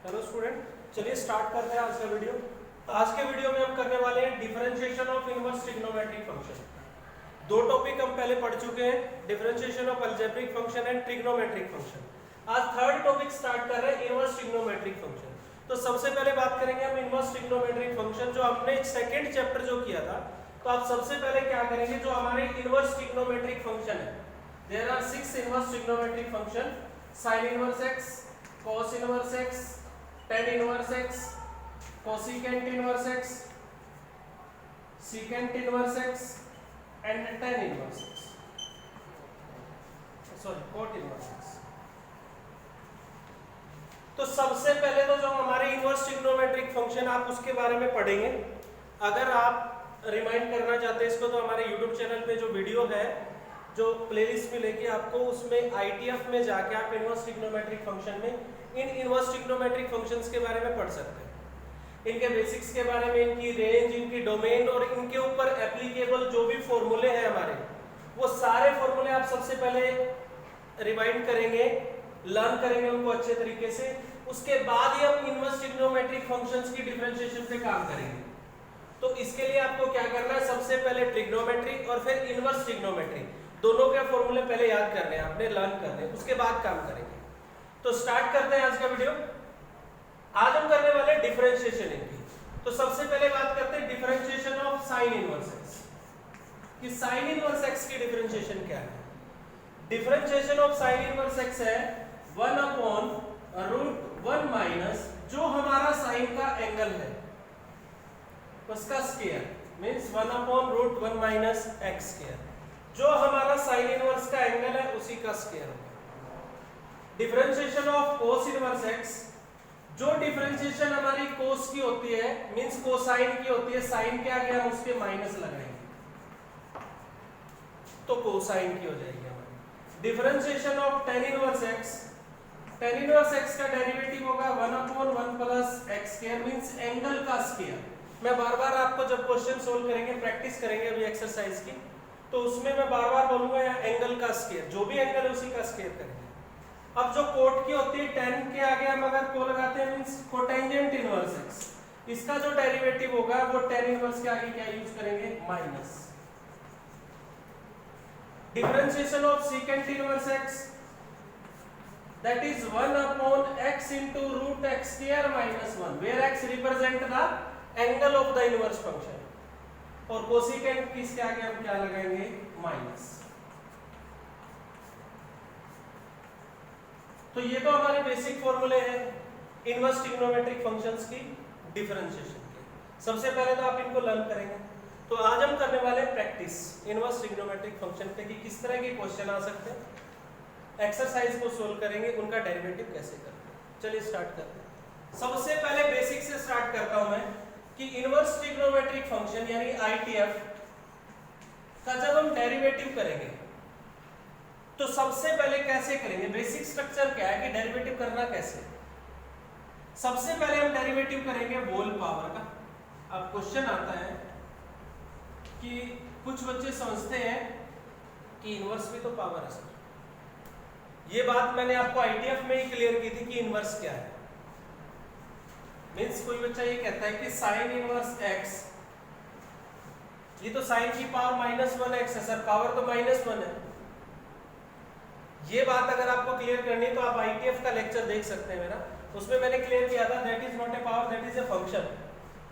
Hello student, चलिए start करते हैं आज का वीडियो। आज के वीडियो में हम करने वाले हैं differentiation of inverse trigonometric function. दो टॉपिक हम पहले पढ़ चुके हैं, differentiation of algebraic function and trigonometric function. आज थर्ड टॉपिक स्टार्ट कर रहे हैं, इनवर्स ट्रिग्नोमेट्रिक फंक्शन। तो सबसे पहले बात करेंगे हम इनवर्स ट्रिग्नोमेट्रिक फंक्शन, जो हमने सेकंड चैप्टर जो किया था। तो आप सबसे पहले क्या करेंगे, जो हमारे इनवर्स ट्रिग्नोमेट्रिक फंक्शन है, there are 6 inverse trigonometric function, sin inverse x, cos inverse x, tan inverse x, cosecant inverse x, secant inverse x and tan inverse x, sorry cot inverse x। तो सबसे पहले तो जो हमारे inverse trigonometric function, आप उसके बारे में पढ़ेंगे। अगर आप रिमाइंड करना चाहते हैं इसको, तो हमारे YouTube चैनल पे जो वीडियो है, जो प्लेलिस्ट मिलेगी आपको, उसमें ITF में जाके आप इनवर्स ट्रिग्नोमेट्रिक फंक्शन में इन इनवर्स ट्रिग्नोमेट्रिक फंक्शंस के बारे में पढ़ सकते हैं। इनके बेसिक्स के बारे में, इनकी रेंज, इनकी डोमेन और इनके ऊपर एप्लीकेबल जो भी फॉर्मूले हैं हमारे, वो सारे फॉर्मूले आप सबसे पहले रिवाइंड करेंगे, लर्न करेंगे उनको अच्छे तरीके से। उसके बाद ही हम इनवर्स ट्रिग्नोमेट्रिक फंक्शंस की डिफरेंशिएशन पे काम करेंगे। तो इसके लिए आपको क्या करना है, सबसे पहले ट्रिग्नोमेट्रिक और फिर इनवर्स ट्रिग्नोमेट्रिक, दोनों के फॉर्मूले पहले याद करने हैं आपने, लर्न करने हैं, उसके बाद काम करेंगे। तो स्टार्ट करते हैं आज का वीडियो। आज हम करने वाले डिफरेंशिएशन इनकी। तो सबसे पहले बात करते हैं differentiation of sine inverse x, कि साइन इनवर्स एक्स की डिफरेंशिएशन क्या है। Differentiation of sine inverse x है 1/√1 माइनस जो हमारा साइन का एंगल है उसका square, means 1/√1 minus x square, जो हमारा साइन इनवर्स का एंगल है उसी का स्क्वायर होगा। Differentiation of cos inverse x, जो डिफरेंशिएशन हमारी कोस की होती है, मींस कोसाइन की होती है, साइन के आगे हम उसके माइनस लगाएंगे तो कोसाइन की हो जाएगी हमारी। Differentiation of tan inverse x, tan inverse x का डेरिवेटिव होगा 1/1 plus x square, means angle का स्क्वायर। मैं बार बार आपको जब क्वेश्चन सोल्व करेंगे, प्रैक्टिस करेंगे अभी एक्सरसाइज की, तो उसमें मैं बार बार बोलूंगा यहाँ एंगल का स्क्वायर, जो भी एंगल है उसी का स्क्वायर करेंगे। अब जो कोट की होती है, टेन के आगे हम अगर को लगाते हैं, मींस कोटेंजेंट इनवर्स एक्स, इसका जो डेरिवेटिव होगा वो टेन इनवर्स के आगे क्या यूज करेंगे, minus. Differentiation of secant inverse x, that is 1/x into root x square minus 1, where x represent the angle of the inverse function, और cosecant किसके आगे हम क्या लगाएंगे, माइनस। तो ये तो हमारे बेसिक फॉर्मूले हैं इनवर्स ट्रिग्नोमेट्रिक फंक्शंस की डिफरेंशिएशन के। सबसे पहले तो आप इनको लर्न करेंगे। तो आज हम करने वाले हैं प्रैक्टिस इनवर्स ट्रिग्नोमेट्रिक फंक्शन पे, कि किस तरह के क्वेश्चन आ सकते हैं, एक्सरसाइज को सोल्व करेंगे, उनका डेरिवेटिव कैसे करते हैं। चलिए स्टार्ट करते हैं। सबसे पहले बेसिक से स्टार्ट करता हूं मैं, कि इनवर्स ट्रिग्नोमेट्रिक फंक्शन यानी ITF का जब हम डेरिवेटिव करेंगे तो सबसे पहले कैसे करेंगे, बेसिक स्ट्रक्चर क्या है कि डेरिवेटिव करना कैसे। सबसे पहले हम डेरिवेटिव करेंगे होल पावर का। अब क्वेश्चन आता है कि कुछ बच्चे समझते हैं कि इनवर्स भी तो पावर है सर। ये बात मैंने आपको ITF में ही क्लियर की थी कि इनवर्स क्या है। मींस कोई बच्चा ये कहता है कि साइन इनवर्स एक्स, ये तो साइन की पावर -1x है सर, पावर तो -1 है। ये बात अगर आपको क्लियर करनी है तो आप ITF का लेक्चर देख सकते हैं मेरा, उसमें मैंने क्लियर किया था that is not a power, that is a function.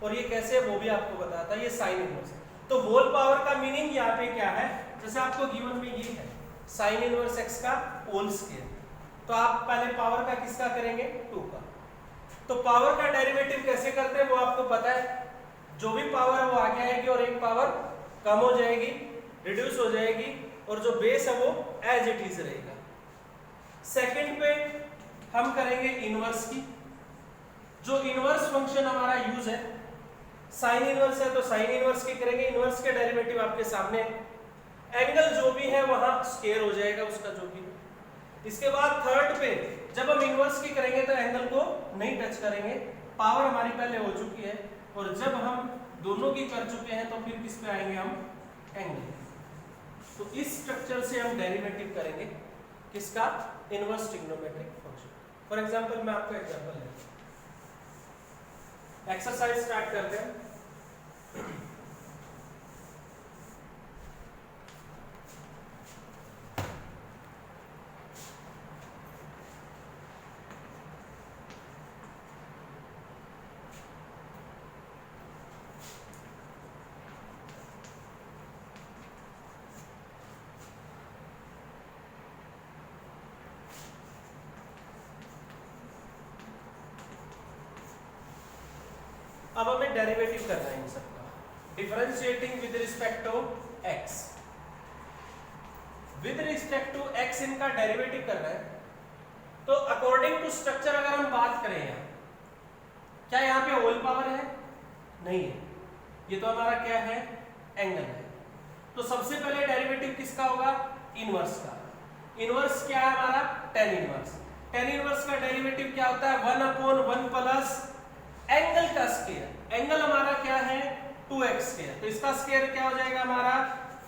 और ये कैसे है वो भी आपको बताया था, ये साइन इनवर्स। तो होल पावर का मीनिंग यहाँ पे क्या है, जैसे आपको गिवन में ये है साइन इनवर्स एक्स का होल स्क्वायर, तो आप पहले पावर का किसका करेंगे, 2 का। तो पावर का डेरिवेटिव कैसे करते हैं वो आपको पता है, जो भी पावर है वो आगे आएगी और एक पावर कम हो जाएगी, रिड्यूस हो जाएगी, और जो बेस है वो एज इट इज रहेगा। सेकंड पे हम करेंगे इनवर्स की। जो इनवर्स फंक्शन हमारा यूज है, साइन इनवर्स है तो साइन इनवर्स की करेंगे, इनवर्स के डेरिवेटिव आपके सामने है। एंगल जो भी है वहां स्क्वायर हो जाएगा उसका जो भी। इसके बाद थर्ड पे जब हम इनवर्स की करेंगे तो एंगल को नहीं टच करेंगे, पावर हमारी पहले हो चुकी है, और जब हम दोनों की कर चुके हैं तो फिर किस पे आएंगे हम, एंगल। तो इस स्ट्रक्चर से हम डेरिवेटिव करेंगे किसका, inverse trigonometric function. For example मैं आपको एग्जांपल देता हूं, एक्सरसाइज स्टार्ट करते हैं। अब हमें डेरिवेटिव करना है इन सबका, differentiating with respect to x। With respect to x इनका डेरिवेटिव करना है। तो अकॉर्डिंग टू स्ट्रक्चर अगर हम बात करें यहाँ, क्या यहाँ पे होल पावर है? नहीं है, ये तो हमारा क्या है? एंगल है। तो सबसे पहले डेरिवेटिव किसका होगा? इनवर्स का। इनवर्स क्या है हमारा? tan inverse. tan इनवर्स का डेरिवेटिव क्या होता है? 1/1 प्लस एंगल का स्क्वायर। एंगल हमारा क्या है? 2x square. तो इसका स्क्वायर क्या हो जाएगा हमारा?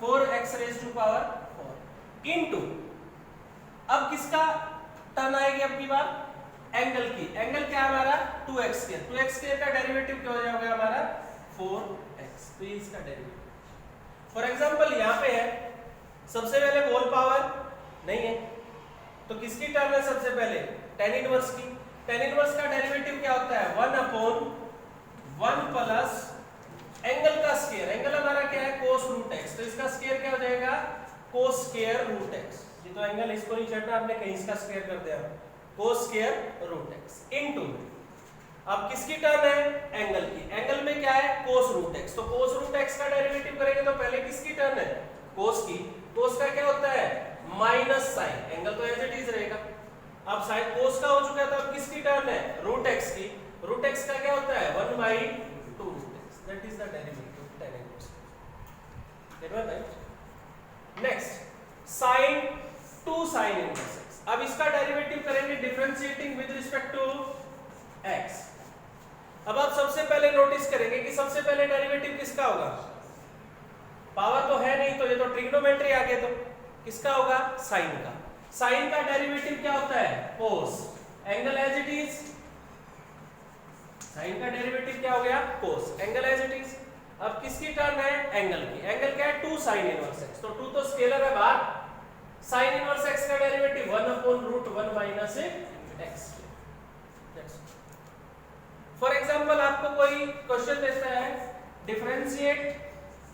4x raise to power 4 into, अब किसका टर्न आएगी अब की बार? एंगल की। एंगल क्या है हमारा? 2x square. 2x स्क्वायर का डेरिवेटिव क्या हो जाएगा हमारा? 4x। तो ये इसका डेरिवेटिव। फॉर एग्जांपल यहां पे है, सबसे पहले होल पावर नहीं है, तो किसकी टर्म है सबसे पहले? tan इनवर्स की। tan इनवर्स का डेरिवेटिव क्या होता है? 1/1 प्लस एंगल का स्क्वायर। एंगल हमारा क्या है? cos root x। तो इसका स्क्वायर क्या हो जाएगा? cos square root x। ये तो एंगल इसको नहीं चढ़ना, आपने कहीं इसका स्क्वायर कर दिया, cos square root x into, अब किसकी टर्म है? एंगल की। एंगल में क्या है? cos root x। तो cos रूट x का डेरिवेटिव करेंगे तो पहले किसकी टर्म है? cos की। cos का क्या होता है? Minus sine. एंगल तो एज इट इज रहेगा। अब साइन cos का हो चुका है, तो अब किसकी टर्म है? रूट x की। रूट x का क्या होता है? 1/2 root x। That is the derivative of tan inverse. Get one right. Next sin 2 sin inverse x। अब इसका डेरिवेटिव करेंगे differentiating with respect to x। अब आप सबसे पहले नोटिस करेंगे कि सबसे पहले डेरिवेटिव किसका होगा? पावर तो है नहीं, तो ये तो ट्रिग्नोमेट्री आ गया, तो किसका होगा? साइन का। साइन का डेरिवेटिव क्या होता है? cos। Angle as it is, sine का डेरिवेटिव क्या हो गया? cos। Angle as it is. अब किसकी टर्म है? एंगल की। एंगल क्या है? 2 sin इनवर्स x। तो 2 तो स्केलर है बाहर। sin इनवर्स x का derivative 1/√1 minus x। For example आपको कोई क्वेश्चन देता है, differentiate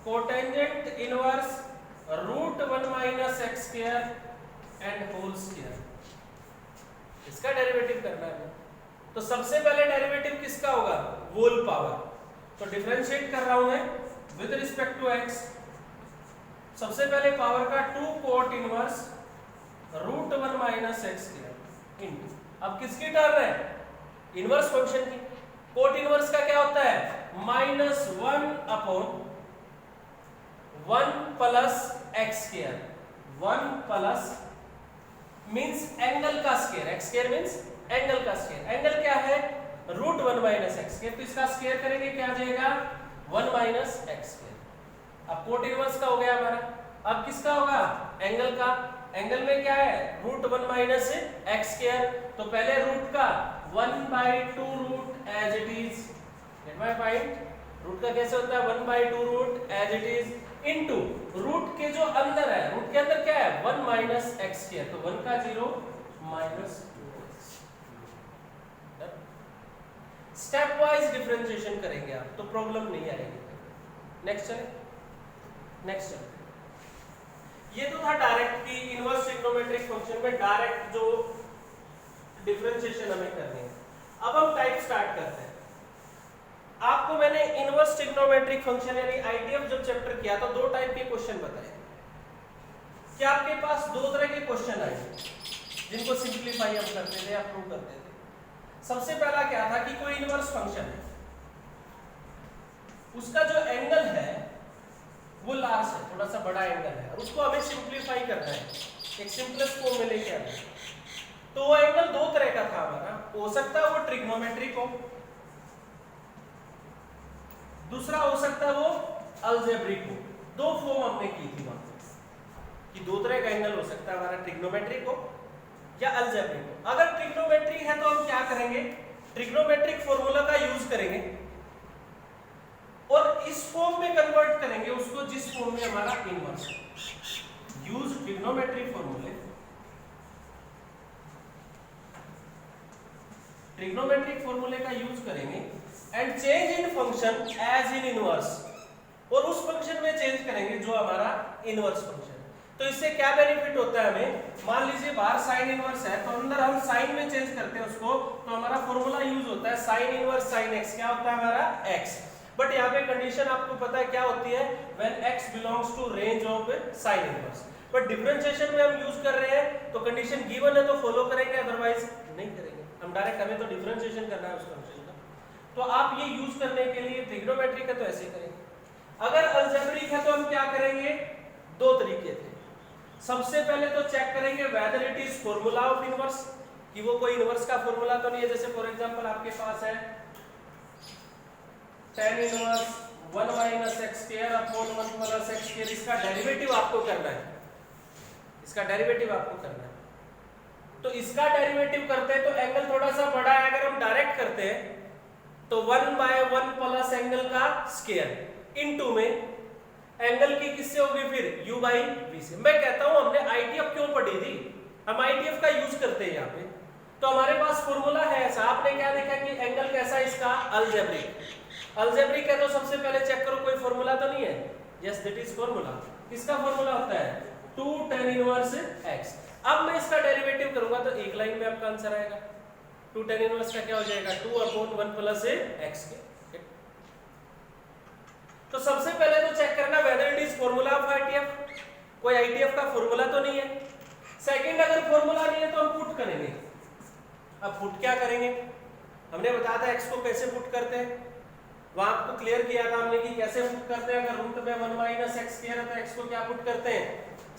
cotangent inverse √1 minus x square and whole square. इसका डेरिवेटिव करना है। तो सबसे पहले डेरिवेटिव किसका होगा? Whole power. तो डिफरेंशिएट कर रहा हूं मैं विद रिस्पेक्ट टू x। सबसे पहले पावर का 2 cot inverse √1 minus x square into, अब किसकी टर्म है? इनवर्स फंक्शन की। कोट इनवर्स का क्या होता है? -1/1 plus x square. 1 plus means angle का square. x square means angle का स्क्वायर। एंगल क्या है? √1 माइनस x स्क्वायर। तो इसका स्क्वायर करेंगे क्या आ जाएगा? 1 माइनस x स्क्वायर। अब कोट इनवर्स का हो गया हमारा। अब किसका होगा? एंगल का। एंगल में क्या है? √1 माइनस x स्क्वायर। तो पहले रूट का 1/2 root as it is. Get my point? Root का कैसे होता है? 1/2 root as it is into root के जो अंदर है, रूट के अंदर क्या है? 1 माइनस x स्क्वायर। तो 1 का 0 minus 2x। Step wise differentiation करेंगे आप, तो प्रॉब्लम नहीं आएगी। नेक्स्ट चले। नेक्स्ट चले। ये तो था डायरेक्ट की इनवर्स ट्रिग्नोमेट्रिक फंक्शन में डायरेक्ट जो डिफरेंशिएशन हमें करनी है। अब हम टाइप स्टार्ट करते हैं। आपको मैंने इनवर्स ट्रिग्नोमेट्रिक फंक्शन यानी आईडीएफ जब चैप्टर किया तो 2 टाइप के क्वेश्चन बताए। क्या आपके पास 2 तरह के क्वेश्चन आए जिनको सिंपलीफाई हम करते थे या प्रूव करते थे। सबसे पहला क्या था कि कोई इनवर्स फंक्शन है, उसका जो एंगल है वो लार्ज है, थोड़ा सा बड़ा एंगल है, और उसको हमें सिंपलीफाई करना है, एक सिंपलेस्ट फॉर्म में लेके आना है। तो वो एंगल 2 तरह का था हमारा। हो सकता है वो ट्रिग्नोमेट्रिक हो, दूसरा हो सकता है वो अलजेब्रिक हो। 2 फॉर्म हमने की थी वहां कि 2 तरह का एंगल हो सकता है हमारा, ट्रिग्नोमेट्रिक हो या अलजेब्रिक हो। अगर ट्रिग्नोमेट्रिक है तो हम क्या करेंगे? ट्रिग्नोमेट्रिक फॉर्मूला का यूज करेंगे। और इस फॉर्म में कन्वर्ट करेंगे उसको जिस फॉर्म में हमारा इनवर्स है। यूज ट्रिग्नोमेट्रिक फॉर्मूले, ट्रिग्नोमेट्रिक फॉर्मूले का यूज करेंगे and change in function as in inverse, और उस फंक्शन में चेंज करेंगे जो हमारा इनवर्स फंक्शन। तो इससे क्या बेनिफिट होता है हमें, मान लीजिए बाहर साइन इनवर्स है तो अंदर हम साइन में चेंज करते हैं उसको, तो हमारा फॉर्मूला यूज होता है साइन इनवर्स साइन एक्स, क्या होता है हमारा x। बट यहाँ पे कंडीशन आपको पता है क्या होती है, when x belongs to range of sine inverse. But differentiation में हम यूज कर रहे हैं तो कंडीशन गिवन है तो फॉलो करेंगे, अदरवाइज नहीं करेंगे। हम डायरेक्ट, हमें तो डिफरेंशिएशन करना है उस फंक्शन का। तो आप ये यूज करने के लिए ट्रिग्नोमेट्रिक है तो ऐसे करेंगे। अगर अलजेब्रिक है तो हम क्या करेंगे, दो तरीके थे। सबसे पहले तो चेक करेंगे whether it is formula of inverse, कि वो कोई इनवर्स का फॉर्मूला तो नहीं है। जैसे फॉर एग्जांपल आपके पास है tan inverse 1 minus x square upon 1 plus x square, इसका डेरिवेटिव आपको करना है, इसका डेरिवेटिव आपको करना है। तो इसका डेरिवेटिव करते हैं तो एंगल थोड़ा सा बड़ा है, अगर हम डायरेक्ट करते हैं तो 1/1 प्लस एंगल का स्क्वायर इनटू में एंगल की किससे होगी फिर u/v से। मैं कहता हूं हमने ITF क्यों पढ़ी थी, हम ITF का यूज करते हैं यहाँ पे। तो हमारे पास फॉर्मूला है ऐसा, आपने क्या देखा कि एंगल कैसा है इसका, अलजेब्रिक। अलजेब्रिक है तो सबसे पहले चेक करो कोई फॉर्मूला तो नहीं है, यस दैट इज फॉर्मूला। किसका फॉर्मूला होता है 2 tan इनवर्स x। अब मैं इसका डेरिवेटिव करूंगा तो एक लाइन में आपका आंसर आएगा। 2 tan इनवर्स का क्या हो जाएगा 2/1 प्लस x के। तो सबसे पहले तो चेक करना whether it is formula of ITF, कोई ITF का फॉर्मूला तो नहीं है। सेकंड, अगर फॉर्मूला नहीं है तो हम पुट करेंगे। अब पुट क्या करेंगे, हमने बताया था x को कैसे पुट करते हैं, वहां आपको क्लियर किया था हमने कि कैसे पुट करते हैं। अगर रूट में 1 माइनस x स्क्वायर है तो x को क्या पुट करते हैं,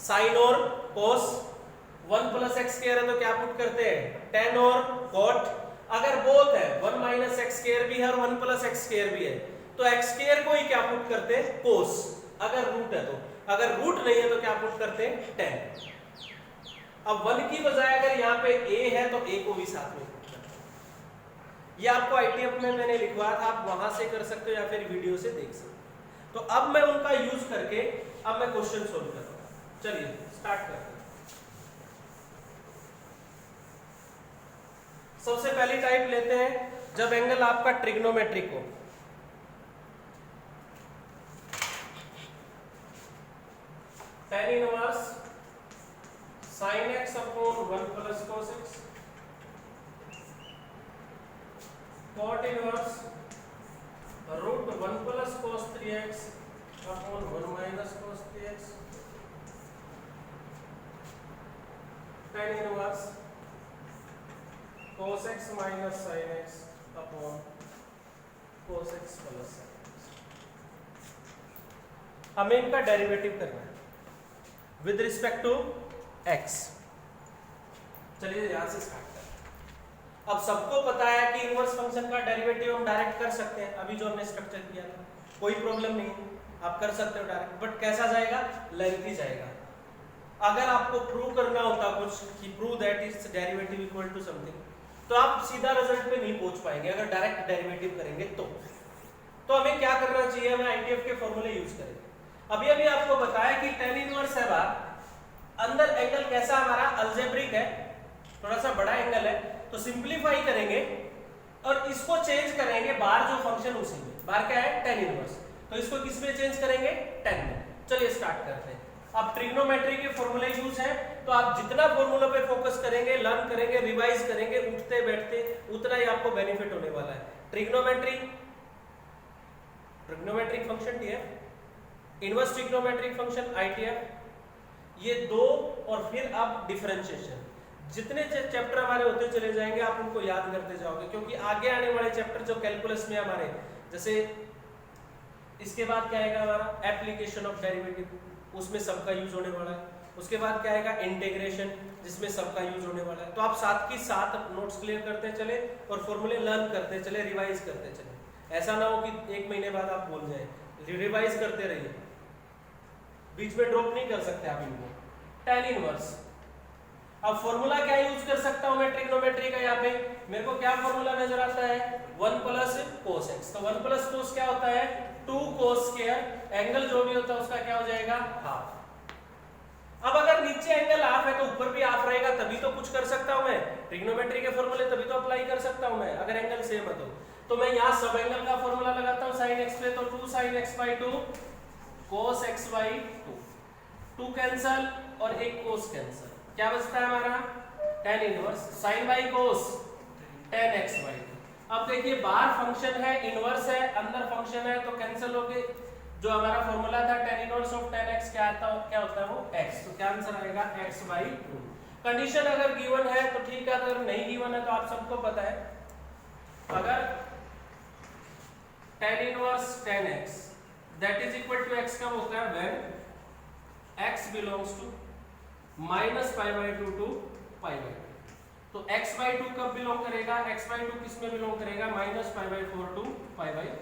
साइन और cos। 1 प्लस x स्क्वायर है तो क्या पुट करते हैं, tan और cot। अगर बोथ है 1 माइनस x स्क्वायर भी है और 1 प्लस x स्क्वायर भी है तो x स्क्वायर को ही क्या पुट करते हैं, cos। अगर रूट है तो, अगर रूट नहीं है तो क्या पुट करते हैं, tan। अब 1 की बजाय अगर यहाँ पे a है तो a को भी साथ में पुट करते हैं। ये आपको ITF में मैंने लिखवाया था, आप वहां से कर सकते हो या फिर वीडियो से देख सकते हो। तो अब मैं उनका यूज करके अब मैं क्वेश्चन सोल्व कर रहा हूं। चलिए स्टार्ट करते हैं। सबसे पहली टाइप लेते हैं जब एंगल आपका ट्रिग्नोमेट्रिक हो। tan inverse sin x upon 1 plus cos x, cot inverse root 1 plus cos 3x upon 1 minus cos 3x, tan inverse cos x minus sin x upon cos x plus sin x। हमें इनका derivative करना है with respect to x। चलिए यहां से start करते हैं। अब सबको पता है कि इनवर्स फंक्शन का डेरिवेटिव हम डायरेक्ट कर सकते हैं, अभी जो हमने स्ट्रक्चर किया था, कोई प्रॉब्लम नहीं है, आप कर सकते हो डायरेक्ट। बट कैसा जाएगा, लेंथी जाएगा। अगर आपको प्रूव करना होता कुछ कि prove that is derivative equal to something, तो आप सीधा रिजल्ट पे नहीं पहुंच पाएंगे अगर डायरेक्ट डेरिवेटिव करेंगे तो हमें क्या करना चाहिए, हमें ITF के फॉर्मूले यूज करेंगे। अभी अभी आपको बताया कि tan इनवर्स है बाहर, अंदर एंगल कैसा हमारा अलजेब्रिक है, थोड़ा सा बड़ा एंगल है, तो सिंपलीफाई करेंगे और इसको चेंज करेंगे बाहर जो फंक्शन उसी में। बाहर क्या है tan इनवर्स, तो इसको किस में चेंज करेंगे, tan में। चलिए स्टार्ट करते हैं। अब ट्रिग्नोमेट्री के फॉर्मूले यूज है तो आप जितना फॉर्मूला पे फोकस करेंगे, लर्न करेंगे, रिवाइज करेंगे उठते बैठते, उतना ही आपको बेनिफिट होने वाला है। Trigonometric function TF, inverse trigonometric function ITF, ये दो, और फिर अब डिफरेंशिएशन। जितने चैप्टर हमारे होते चले जाएंगे आप उनको याद करते जाओगे, क्योंकि आगे आने वाले चैप्टर जो कैलकुलस में हमारे, जैसे इसके बाद क्या आएगा हमारा एप्लीकेशन ऑफ डेरिवेटिव, उसमें सबका यूज होने वाला है। उसके बाद क्या आएगा इंटीग्रेशन, जिसमें सबका यूज होने वाला है। तो आप साथ की साथ नोट्स क्लियर करते चले और फॉर्मूले लर्न करते चले, रिवाइज करते चले। ऐसा ना हो कि 1 महीने बाद आप भूल जाए, रिवाइज करते रहिए, बीच में ड्रॉप नहीं कर सकते आप इनको। tan इनवर्स अब फॉर्मूला क्या यूज कर सकता हूं मैं ट्रिग्नोमेट्री का? यहाँ पे मेरे को क्या फॉर्मूला नजर आता है? 1 प्लस कोस एक्स। तो 1 प्लस कोस क्या होता है? 2 कोस स्क्वायर, एंगल जो भी होता है उसका क्या हो जाएगा? हाफ। अब अगर नीचे एंगल हाफ है तो ऊपर भी हाफ रहेगा, तभी तो कुछ कर सकता हूं मैं ट्रिग्नोमेट्री के फॉर्मूले, तभी तो अप्लाई कर सकता हूं मैं अगर एंगल सेम है तो मैं यहाँ सब एंगल का फॉर्मूला लगाता हूँ sin x पे, तो 2 sin x by 2 cos x by 2, 2 cancel और एक cos कैंसल, क्या बचता है हमारा? tan inverse sin by cos tan x by 2। अब देखिए बाहर फंक्शन है, इनवर्स है, अंदर फंक्शन है, तो कैंसिल होके जो हमारा फॉर्मूला था tan inverse of tan x क्या होता है वो x, तो क्या आंसर आएगा? x by 2। कंडीशन अगर गिवन है तो ठीक है, अगर नहीं गिवन है तो आप सबको पता है अगर tan inverse tan x that is equal to x कब होता है? when x belongs to minus pi by 2 to pi by 2। तो x by 2 कब बिलोंग करेगा? x by 2 किस में बिलोंग करेगा? minus pi by 4 to pi by 2।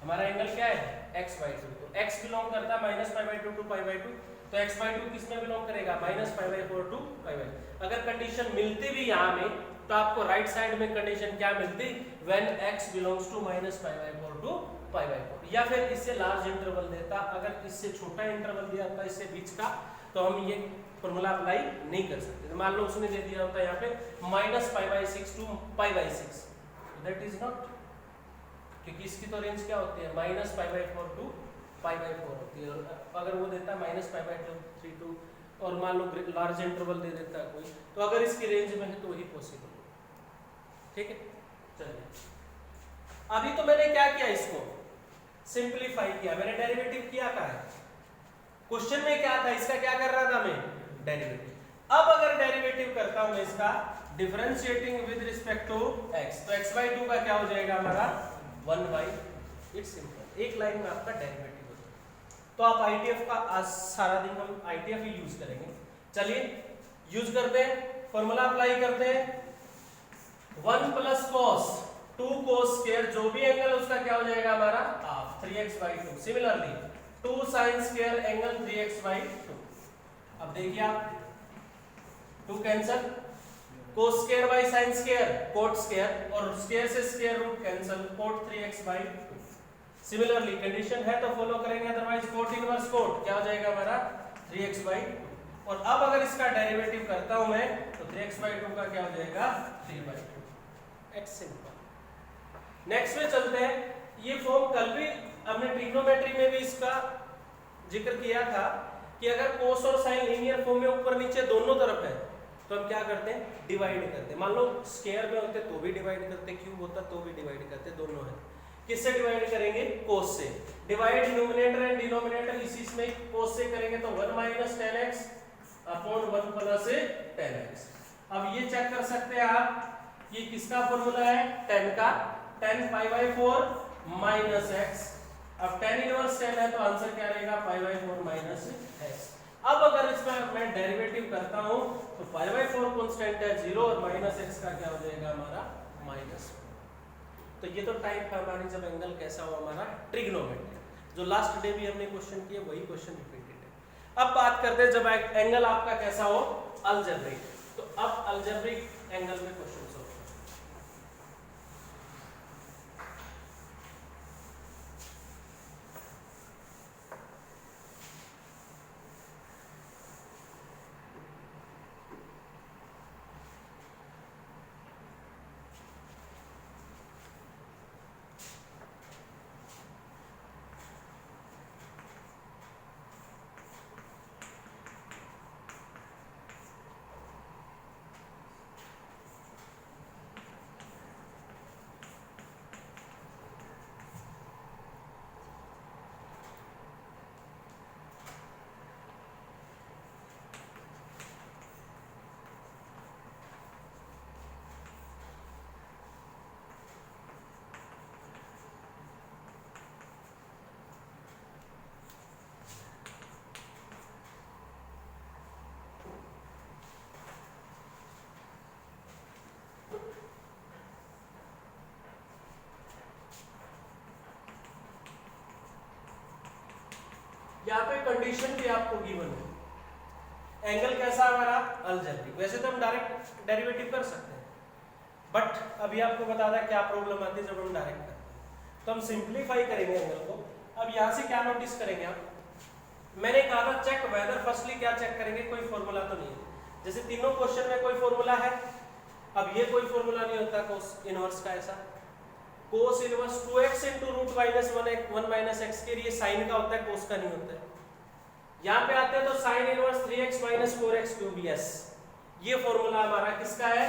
हमारा एंगल क्या है? x by 2, तो x बिलोंग करता है minus pi by 2 to pi by 2, तो x by 2 किस में बिलोंग करेगा? minus pi by 4 to pi by 2। अगर कंडीशन मिलती भी यहाँ में तो आपको राइट साइड में कंडीशन क्या मिलती? when x belongs to minus pi by 4 to pi by 4, या फिर इससे लार्ज इंटरवल देता, अगर इससे छोटा इंटरवल दिया होता इससे बीच का तो हम ये फॉर्मूला अप्लाई नहीं कर सकते। मान लो उसने दे दिया होता यहाँ पे minus pi by 6 to pi by 6, that is not, क्योंकि इसकी तो रेंज क्या होती है? minus pi by 4 to pi by 4 होती है। अगर वो देता है minus pi by 3 to, और मान लो लार्ज इंटरवल दे देता है कोई, तो अगर इसकी रेंज में है तो वही पॉसिबल है। ठीक है, चलिए अभी तो मैंने क्या किया? इसको सिंपलीफाई किया, मैंने डेरिवेटिव किया क्या है? क्वेश्चन में क्या था? इसका क्या कर रहा था मैं? डेरिवेटिव। अब अगर डेरिवेटिव करता हूं मैं इसका differentiating with respect to x, तो x by 2 का क्या हो जाएगा हमारा? 1 by, इट्स सिंपल, एक लाइन में आपका डेरिवेटिव हो जाएगा। तो आप ITF का आज सारा दिन हम ITF ही यूज करेंगे। चलिए यूज करते हैं, फॉर्मूला अप्लाई करते हैं। 1 प्लस cos 2 cos स्क्वायर, जो भी एंगल उसका क्या हो जाएगा हमारा? Half, 3x by 2। Similarly 2 sin square angle 3x by 2। अब देखिए आप 2 cancel, cos square by sin square cot square, और स्क्वायर से square root cancel, cot 3x by 2। Similarly condition है तो फॉलो करेंगे, अदरवाइज cot इनवर्स cot क्या हो जाएगा हमारा? 3x by 2। और अब अगर इसका डेरिवेटिव करता हूं मैं तो 3x by 2 का क्या हो जाएगा? 3 by 2। It's simple. नेक्स्ट में चलते हैं। ये फॉर्म कल भी हमने ट्रिग्नोमेट्री में भी इसका जिक्र किया था कि अगर कोस और साइन लीनियर फॉर्म में ऊपर नीचे दोनों तरफ है तो हम क्या करते हैं? डिवाइड करते हैं। मान लो स्क्वायर में होते तो भी डिवाइड करते, क्यूब होता तो भी डिवाइड करते, दोनों है। किससे डिवाइड करेंगे? कोस से। डिवाइड न्यूमरेटर एंड डिनोमिनेटर इसी में कोस से करेंगे तो 1 minus tan x upon 1 plus tan x। अब ये चेक कर सकते हैं आप, ये किसका फॉर्मूला है? tan का, tan pi by 4 minus x। अब tan इनवर्स tan है तो आंसर क्या रहेगा? pi by 4 minus x। अब अगर इसमें मैं डेरिवेटिव करता हूं तो pi by 4 कांस्टेंट है 0 और माइनस x का क्या हो जाएगा हमारा? माइनस। तो ये तो टाइप है हमारी जब एंगल कैसा हो हमारा? ट्रिग्नोमेट्री। जो लास्ट डे भी हमने क्वेश्चन किए वही क्वेश्चन रिपीटेड है। अब बात करते हैं जब एंगल आपका कैसा हो? अलजेब्रिक। तो अब अलजेब्रिक एंगल में क्वेश्चन सोल्व। यहाँ पे कंडीशन भी आपको गिवन है एंगल कैसा हमारा अलजेब्रिक। वैसे तो हम डायरेक्ट डेरिवेटिव कर सकते हैं, बट अभी आपको बता दें क्या प्रॉब्लम आती है जब हम डायरेक्ट करते हैं। तो हम सिंप्लीफाई करेंगे एंगल को। अब यहाँ से क्या नोटिस करेंगे आप, मैंने कहा था चेक वेदर, फर्स्टली क्या चेक करेंगे, कोई फॉर्मूला तो नहीं है। जैसे तीनों क्वेश्चन में कोई फॉर्मूला है, अब ये कोई फॉर्मूला नहीं होता कोस इनवर्स का। ऐसा cos inverse 2x into root minus 1 minus x के लिए साइन का होता है, कोस का नहीं होता है। यहाँ पे आते हैं तो sine inverse 3x minus 4x cube, yes ये फॉर्मूला हमारा किसका है,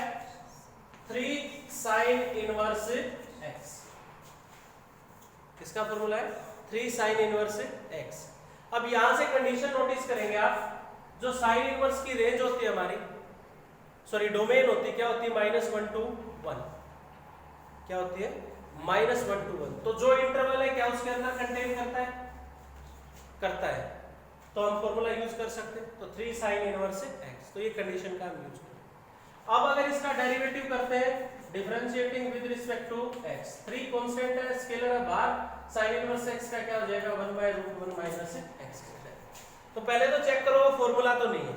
3 साइन इनवर्स x। किसका फॉर्मूला है, 3 साइन इनवर्स x। अब यहां से कंडीशन नोटिस करेंगे आप, जो साइन इनवर्स की रेंज होती है हमारी, सॉरी डोमेन होती है, क्या होती है, -1 to 1। क्या होती है, -1 to 1। तो जो इंटरवल है क्या उसके अंदर कंटेन करता है, तो हम फॉर्मूला यूज कर सकते हैं। तो 3 साइन इनवर्स x, तो ये कंडीशन का हम यूज करें। अब अगर इसका डेरिवेटिव करते हैं, differentiating with respect to x, 3 constant है, स्केलर है बाहर, साइन इनवर्स x का क्या हो जाएगा, 1/√1 माइनस x। तो पहले तो चेक करो वो फॉर्मूला तो नहीं है,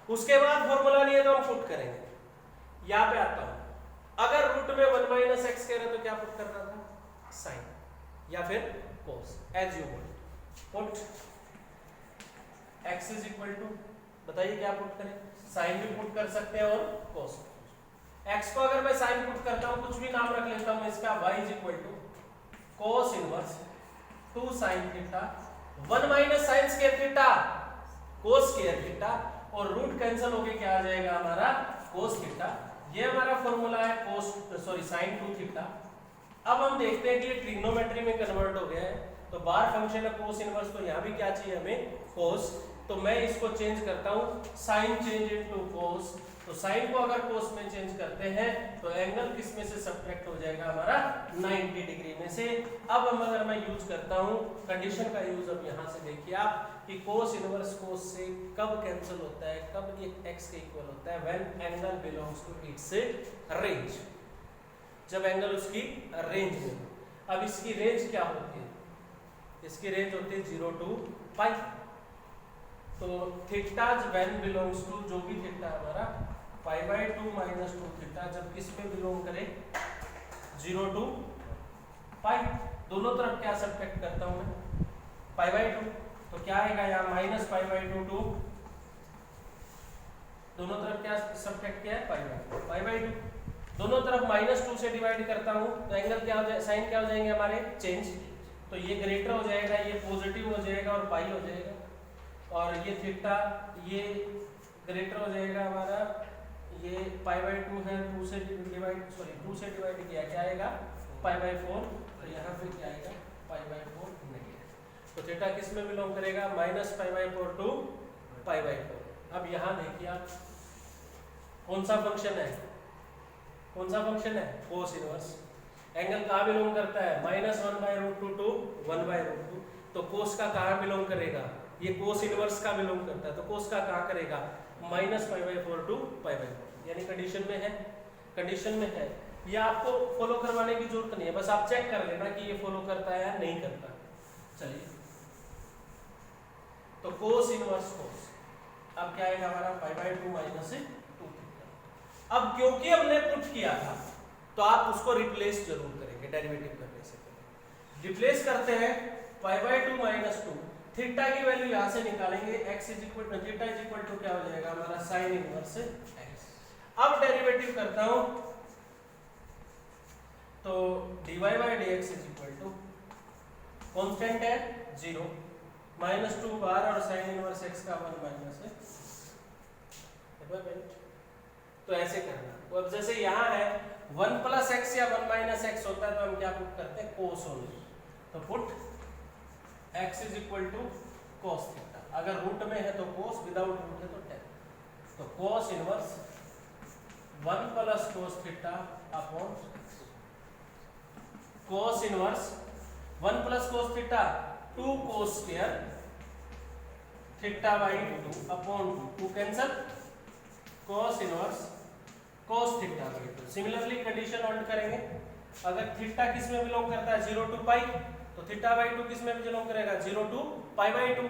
उसके बाद फॉर्मूला नहीं है तो हम पुट करेंगे। यहां पे आता हूं, अगर रूट में 1 माइनस एक्स कह रहे तो क्या पुट करना था, साइन या फिर cos, as you want. Put x is equal to, बताइए क्या पुट करें, साइन भी पुट कर सकते हैं और कोस। x को अगर मैं साइन पुट करता हूं, कुछ भी नाम रख लेता हूं इसका, y is equal to cos inverse 2 sine theta 1 minus sine square theta cos square theta, और रूट कैंसिल होके क्या आ जाएगा हमारा, कोस थीटा। ये हमारा फॉर्मूला है कोस, सॉरी साइन 2 थीटा। अब हम देखते हैं कि ये ट्रिग्नोमेट्री में कन्वर्ट हो गया है, तो बाहर फंक्शन है कोस इनवर्स, तो यहाँ भी क्या चाहिए हमें, कोस। तो मैं इसको चेंज करता हूँ, साइन चेंज इनटू कोस। तो साइन को अगर कोस में चेंज करते हैं तो एंगल किस में से सब्ट्रैक्ट हो जाएगा हमारा, 90 डिग्री में से। अब हम अगर मैं यूज करता हूँ कंडीशन का यूज, अब यहाँ से देखिए आप कि कोस इनवर्स कोस से कब कैंसिल होता है, कब ये x के इक्वल होता है, when angle belongs to its range, जब एंगल उसकी रेंज में। अब इसकी रेंज क्या होती है, इसकी रेंज होती है 0 to पाई। तो थीटा व्हेन बिलोंग्स टू, जो भी थीटा हमारा π/2 माइनस 2 थीटा, जब किस में बिलोंग करे, 0 to पाई। दोनों तरफ क्या सब्ट्रैक्ट करता हूं मैं, π/2, तो क्या आएगा यहाँ -π/2 टू, दोनों तरफ क्या सब्ट्रैक्ट किया है, π/2। दोनों तरफ -2 से डिवाइड करता हूँ तो एंगल क्या हो जाए, साइन क्या हो जाएंगे हमारे, चेंज। तो ये ग्रेटर हो जाएगा, ये पॉजिटिव हो जाएगा और पाई हो जाएगा, और ये थीटा ये ग्रेटर हो जाएगा हमारा, ये π/2 है, 2 से डिवाइड किया, क्या आएगा, π/4। तो यहाँ पे क्या आएगा, π/4 नेगेटिव। तो थीटा किस में बिलोंग करेगा, -π/4 टू π/4। अब यहाँ देखिए आप, कौन सा फंक्शन है, कौन सा फंक्शन है, कोस इनवर्स। एंगल कहाँ बिलोंग करता है, -1/√2 टू 1/√2। तो कोस का कहाँ बिलोंग करेगा, ये कोस इनवर्स का बिलोंग करता है, तो कोस का कहाँ करेगा, -π/4 टू π/4। यानी कंडीशन में है, कंडीशन में है। ये आपको फॉलो करवाने की जरूरत नहीं है, बस आप चेक कर लेना कि ये फॉलो करता है या नहीं करता। चलिए, तो कोस इनवर्स कोस, अब क्या आएगा हमारा, π/2 माइनस 2 थीटा। अब क्योंकि हमने पुट किया था तो आप उसको रिप्लेस जरूर करेंगे डेरिवेटिव करने से पहले। रिप्लेस करते हैं, π/2 माइनस 2 थीटा की वैल्यू यहां से निकालेंगे, x is equal to theta is equal to क्या हो जाएगा हमारा, साइन इनवर्स x। अब डेरिवेटिव करता हूं, तो dy/dx is equal to, constant है 0, -2 बार और साइन इनवर्स x का 1 माइनस है। तो ऐसे करना। तो अब जैसे यहाँ है 1 प्लस एक्स या 1 माइनस एक्स होता है, तो हम क्या पुट करते हैं, कोस ओनली। तो put x is equal to cos theta, अगर रूट में है तो कोस, विदाउट रूट है तो टेन। तो cos inverse 1 plus cos theta upon cos inverse 1 plus cos theta 2 cos square theta upon 2 cancel, cos inverse cos theta. Similarly condition ऑल्ट करेंगे, अगर थीटा किस में बिलोंग करता है, 0 to पाई, तो थीटा/2 किस में बिलोंग करेगा, 0 to π/2।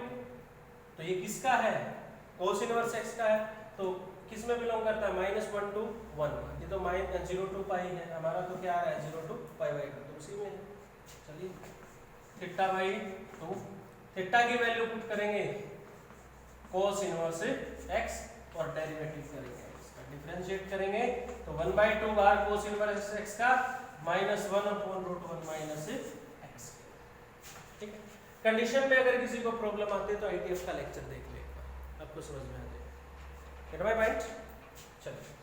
तो ये किसका है, कोस इनवर्स x का है तो किस में बिलोंग करता है, -1 to 1, ये तो -0 to पाई है, हमारा तो क्या आ रहा है 0 to π/2, तो उसी में। चलिए थीटा बाई 2, थीटा की वैल्यू पुट करेंगे कोस इनवर्स x और डेरिवेटिव करेंगे, इसका डिफरेंशिएट करेंगे तो 1/2 बार कोस इनवर्स x का -1/√1 - x। ठीक है, कंडीशन में अगर किसी को प्रॉब्लम आती है तो आईटीएफ का लेक्चर देख ले, आपको समझ में आ जाएगा। Gate my point. चलिए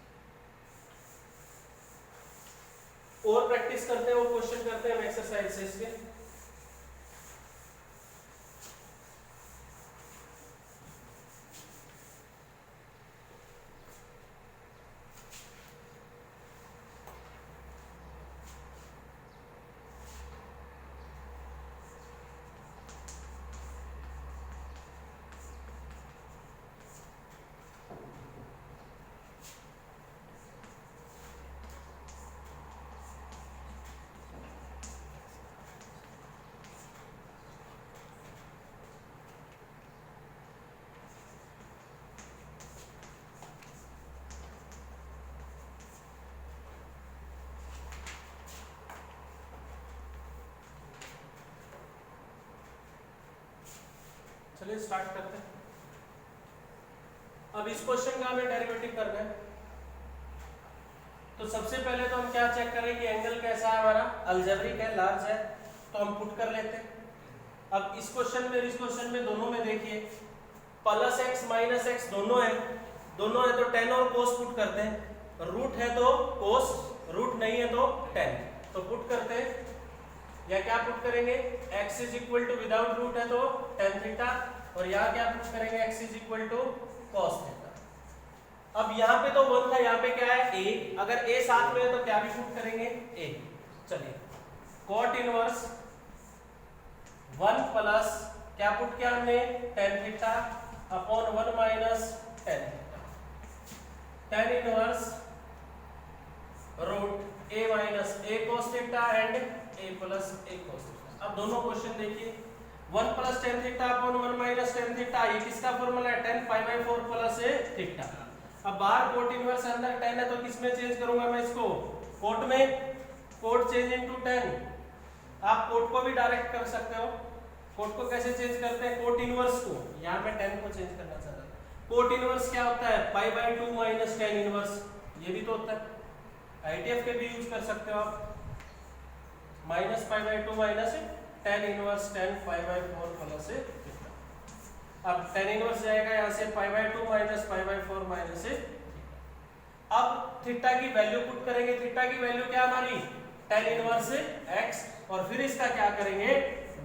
और प्रैक्टिस करते हैं, वो क्वेश्चन करते हैं हम एक्सरसाइज के। चलिए स्टार्ट करते हैं। अब इस क्वेश्चन का हमें डेरिवेटिव करना है, तो सबसे पहले तो हम क्या चेक करें कि एंगल कैसा है हमारा, अलजेब्रिक है, लार्ज है, तो हम पुट कर लेते हैं। अब इस क्वेश्चन में इस क्वेश्चन में दोनों में देखिए +x -x दोनों है तो tan और cos पुट करते हैं, रूट है तो cos, रूट नहीं है तो tan, तो पुट करते हैं। या क्या पुट करेंगे, x विदाउट रूट है तो tan थीटा, और यहाँ क्या पुट करेंगे x cos थीटा। अब यहाँ पे तो 1 था, यहाँ पे क्या है a, अगर a साथ में है तो क्या भी पुट करेंगे a। चलिए cot इनवर्स 1 प्लस क्या पुट किया हमने tan theta upon 1 minus tan theta, tan inverse root a minus a cos theta and a plus a cos theta. अब दोनों क्वेश्चन देखिए 1 plus tan theta upon 1 minus tan theta, ये किसका formula है, tan π/4 plus a theta. अब बाहर cot inverse अंदर tan है तो किसमें चेंज करूंगा मैं इसको, कोट में, कोट चेंज इनटू tan। आप कोट को भी डायरेक्ट कर सकते हो, कोट को कैसे चेंज करते हैं, कोट इनवर्स को, यहाँ मैं tan को चेंज करना चाह रहा हूँ। कोट इनवर्स क्या होता है π/2 माइनस tan इनवर्स, ये भी तो होता है, आईटीएफ के भी यूज कर सकते हो आप, -π/2 minus tan inverse tan π/4 plus a theta. अब tan इनवर्स जाएगा यहाँ से π/2 माइनस π/4 माइनस a। अब थीटा की वैल्यू पुट करेंगे, थीटा की वैल्यू क्या हमारी tan इनवर्स x, और फिर इसका क्या करेंगे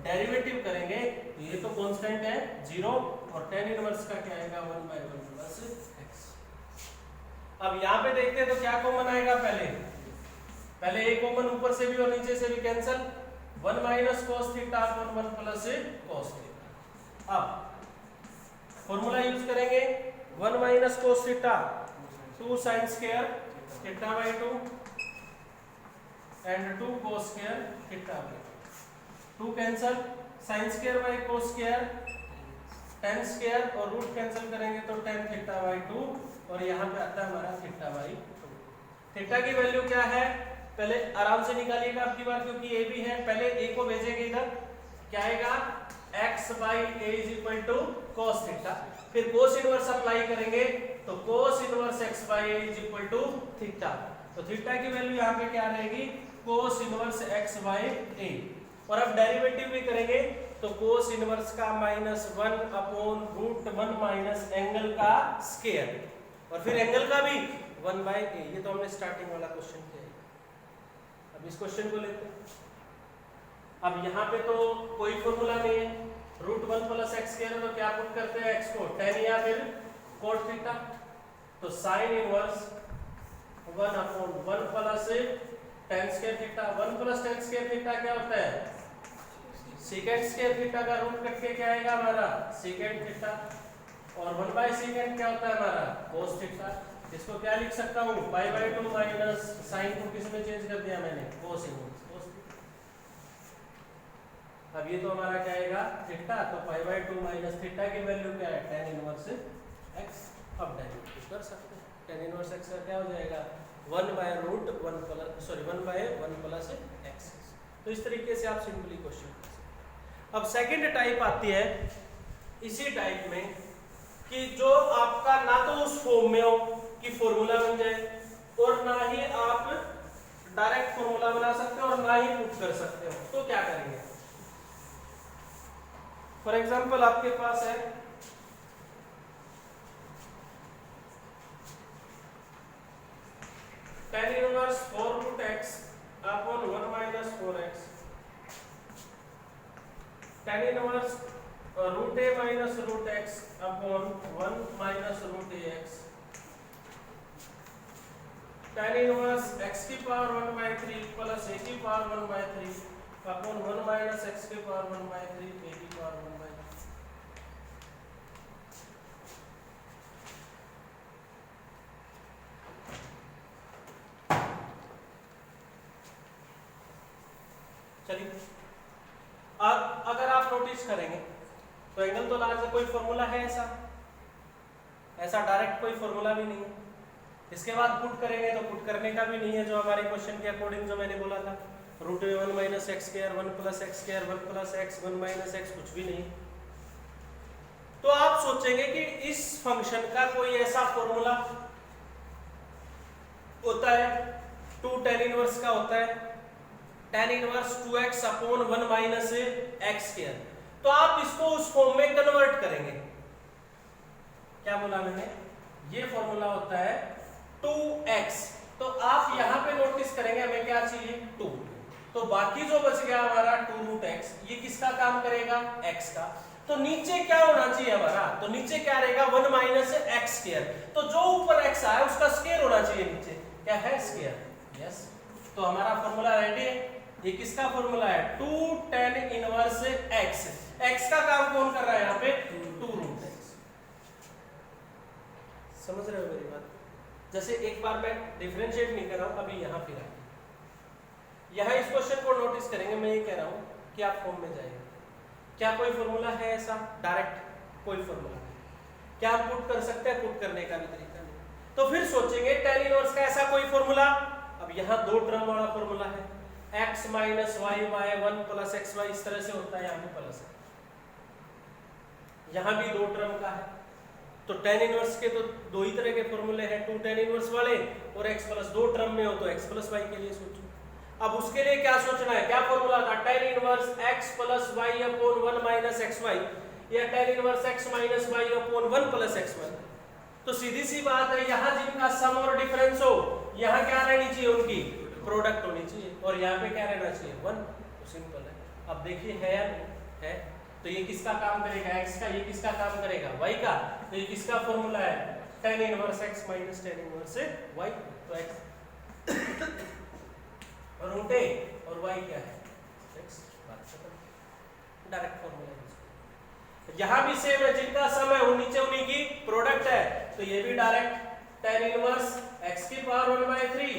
डेरिवेटिव करेंगे, ये तो कांस्टेंट है 0, और tan इनवर्स का क्या आएगा 1/1 प्लस x। अब यहाँ पे देखते हैं तो क्या कॉमन आएगा, पहले एक कॉमन ऊपर से भी और नीचे से भी cancel, 1 minus cos theta upon 1 plus cos theta. अब फॉर्मूला यूज करेंगे 1 minus cos theta 2 sin square theta by 2 and 2 cos square theta by 2 cancel, sin square by cos square tan square, और रूट कैंसिल करेंगे तो tan theta by 2, और यहाँ पे आता है हमारा थीटा बाय 2। थीटा की वैल्यू क्या है पहले आराम से निकालिएगा आपकी बात, क्योंकि ए भी है, पहले ए को भेजेंगे इधर, क्या आएगा x by a is equal to cos theta, फिर cos इनवर्स अप्लाई करेंगे तो cos inverse x by a is equal to theta, तो थीटा की वैल्यू यहाँ पे क्या रहेगी cos inverse x by a। और अब डेरिवेटिव भी करेंगे तो cos इनवर्स का -1 अपॉन √1 माइनस एंगल का स्क्वायर, और फिर एंगल का भी 1 बाई a। ये तो हमने स्टार्टिंग वाला क्वेश्चन किया है। अब इस क्वेश्चन को लेते हैं। अब यहाँ पे तो कोई फॉर्मूला नहीं है, √1 प्लस x स्क्वायर, तो क्या पुट करते हैं x को tan या फिर cot थीटा, तो sin inverse 1 upon 1 plus tan square theta. 1 plus tan square theta क्या होता है सेकेंड स्क्वायर थीटा का रूट कट के क्या आएगा हमारा सेकेंड थीटा, और 1 बाई सेकेंड क्या होता है हमारा cos थीटा। इसको क्या लिख सकता हूँ π/2 माइनस साइन को किस में चेंज कर दिया मैंने cos इनवर्स cos। अब ये तो हमारा क्या आएगा थीटा, तो π/2 माइनस थीटा की वैल्यू क्या है tan इनवर्स एक्स। अब डेरिवेटिव कर सकते हैं, tan इनवर्स एक्स का क्या हो जाएगा 1/1 प्लस एक्स। तो इस तरीके से आप सिंपली क्वेश्चन कर सकते हैं। अब सेकंड टाइप आती है इसी टाइप में कि जो आपका ना तो उस फॉर्म में हो कि फॉर्मूला बन जाए और ना ही आप डायरेक्ट फॉर्मूला बना सकते हो और ना ही पुट कर सकते हो। तो क्या करेंगे, फॉर एग्जांपल आपके पास है tan inverse 4 root x upon 1 minus 4x, tan inverse root a minus root x upon 1 minus root ax, tan inverse x की पावर 1/3 प्लस a की पावर 1/3 अपॉन 1 माइनस x की पावर 1/3 a की power 1/3। चलिए, अब अगर आप notice करेंगे तो एंगल तो लार्ज है, कोई फॉर्मूला है ऐसा डायरेक्ट कोई फॉर्मूला भी नहीं है। इसके बाद पुट करेंगे तो पुट करने का भी नहीं है, जो हमारे क्वेश्चन के अकॉर्डिंग जो मैंने बोला था root 1 minus x square 1 plus x square 1 plus x 1 minus x, कुछ भी नहीं। तो आप सोचेंगे कि इस फंक्शन का कोई ऐसा फॉर्मूला होता है 2 tan इनवर्स का होता है tan inverse 2x upon 1 minus x square. तो आप इसको उस फॉर्म में कन्वर्ट करेंगे। क्या बोला मैंने, ये फॉर्मूला होता है 2x। तो आप यहां पे नोटिस करेंगे हमें क्या चाहिए 2, तो बाकी जो बच गया हमारा 2 रूट x, ये किसका काम करेगा x का। तो नीचे क्या होना चाहिए हमारा, तो नीचे क्या रहेगा 1 माइनस एक्स स्क्वायर। तो जो ऊपर x आया उसका स्क्वायर होना चाहिए नीचे, क्या है स्क्वायर। यस, तो हमारा फॉर्मूला रेडी है। ये किसका फॉर्मूला है 2 tan इनवर्स x। x का काम कौन कर रहा है यहाँ पे 2 रूट x। समझ रहे हो मेरी बात। जैसे एक बार मैं डिफरेंशिएट नहीं कर रहा हूं, अभी यहां फिर यहां इस क्वेश्चन को नोटिस करेंगे। मैं ये कह रहा हूं कि आप फॉर्म में जाइए, क्या कोई फॉर्मूला है ऐसा डायरेक्ट, कोई फॉर्मूला क्या हम पुट कर सकते हैं, पुट करने का भी तरीका नहीं। तो फिर सोचेंगे tan इनवर्स का ऐसा कोई फॉर्मूला। अब यहां 2 टर्म वाला फॉर्मूला है x minus y by 1 plus x y, इस तरह से होता है, यहां भी प्लस है, यहां भी 2 टर्म का है। तो tan इनवर्स के तो 2 ही तरह के फॉर्मूले हैं, 2 tan इनवर्स वाले और x प्लस 2 टर्म में हो तो x प्लस y के लिए सोचो। अब उसके लिए क्या सोचना है, क्या फॉर्मूला था tan inverse x plus y upon 1 minus xy या tan inverse x minus y upon 1 plus xy। तो सीधी सी बात है, यहां जिनका सम और डिफरेंस हो यहां क्या रहनी चाहिए, उनकी प्रोडक्ट होनी चाहिए, और यहाँ पे क्या रहना चाहिए 1। तो सिंपल है। अब देखिए है या नहीं है, तो ये किसका काम करेगा x का, ये किसका काम करेगा y का। तो ये किसका फॉर्मूला है tan inverse x minus tan inverse y। तो x रूट a और y क्या है x। बात खत्म, डायरेक्ट फॉर्मूला है। यहाँ भी सेम है, जिनका सम है वो नीचे उन्हीं की प्रोडक्ट है। तो ये भी डायरेक्ट tan इनवर्स x की power 1/3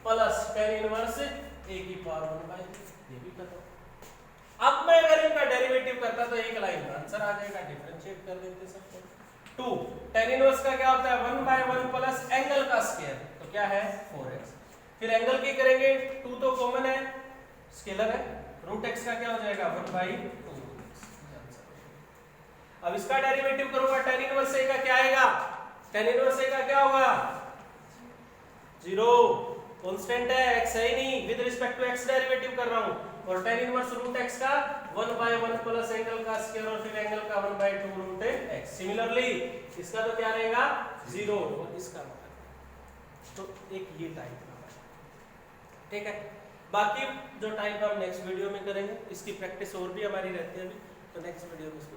plus tan inverse a की पावर 1/3, ये भी खत्म। अब मैं अगर इनका डेरिवेटिव करता तो एक लाइन में आंसर आ जाएगा, डिफरेंशिएट कर देते सबको। 2 tan इनवर्स का क्या होता है 1/1 प्लस एंगल का स्क्वायर, तो क्या है 4x। फिर एंगल की करेंगे, 2 तो कॉमन है, स्केलर है, रूट x का क्या हो जाएगा 1/2। अब इसका डेरिवेटिव करूंगा tan इनवर्स a का क्या आएगा, tan इनवर्स a का क्या होगा 0, कांस्टेंट है, x है ही नहीं, with respect to x derivative कर रहा हूं। और tan इनवर्स रूट x का 1/1 प्लस एंगल का स्क्वायर और फिर एंगल का 1/2 रूट x। सिमिलरली इसका तो क्या रहेगा 0 और इसका तो एक ये टाइप का, ठीक है। बाकी जो टाइप हम नेक्स्ट वीडियो में करेंगे, इसकी प्रैक्टिस और भी हमारी रहती है अभी, तो नेक्स्ट वीडियो में इसको